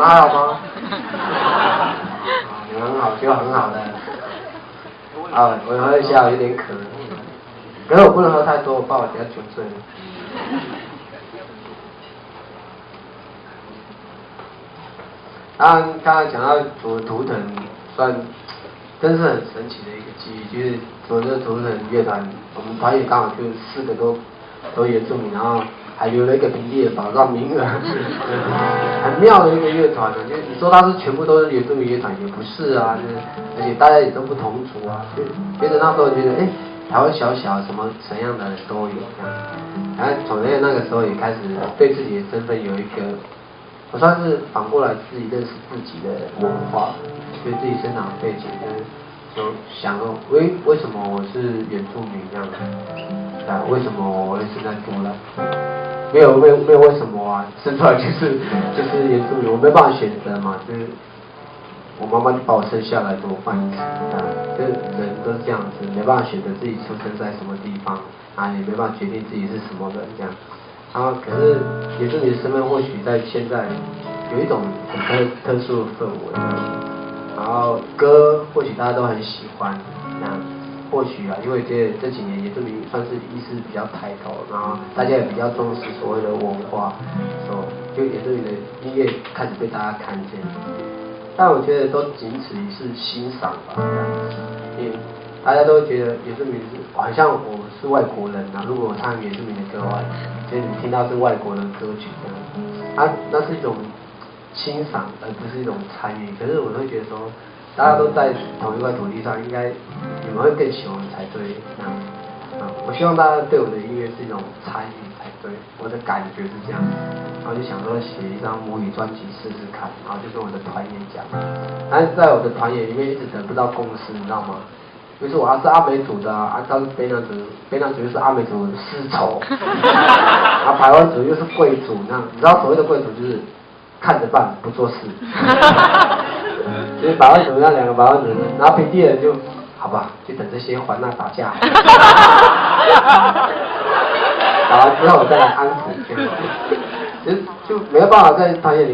妈好吗？你们很好，就很好的。啊，我喝一下，有点渴。可是我不能喝太多，我怕我等下酒醉了。当然，刚才讲到图腾，算真是很神奇的一个记忆。就是我这图腾乐团，我们团也刚好就4个都原住民，然后还留了一个平地的保障名额，很妙的一个乐团呢。就是你说它是全部都是原住民乐团，也不是啊。就是而且大家也都不同族啊。就觉得那时候觉得，台湾小小什么怎样的人都有这样。然后从那个时候也开始对自己的身份有一个。我算是反过来自己认识自己的文化，对自己生长背景，就想说，为什么我是原住民这样子？啊，为什么我会生在都兰？没有为什么啊，生出来就是原住民，我没办法选择嘛，就是我妈妈就把我生下来，怎么办？就是人都是这样子，没办法选择自己出生在什么地方，也没办法决定自己是什么人这样。然后可是原住民的身份或许在现在有一种很特殊的氛围，然后歌或许大家都很喜欢，这样或许因为这几年原住民算是意识比较抬头，然后大家也比较重视所谓的文化，就原住民的音乐开始被大家看见，但我觉得都仅此于是欣赏吧，这样子，因为大家都觉得原住民好像我是外国人啊，如果我唱原住民的歌的话，所以你听到是外国的歌曲这样，那是一种欣赏，而不是一种参与。可是我会觉得说，大家都在同一块土地上，应该你们会更喜欢才对这样。我希望大家对我的音乐是一种参与才对，我的感觉是这样。然后就想说写一张母语专辑试试看，然后就跟我的团员讲，但是在我的团员里面一直得不到共识，你知道吗？就是我是阿美族的他是卑南族，卑南族又是阿美族的丝绸，排湾族又是贵族，那你知道所谓的贵族就是看着办不做事，所以排湾族那2个排湾族，然后平地人就好吧，就等这些还那打架，打完之后再来安抚，就没有办法在团员里。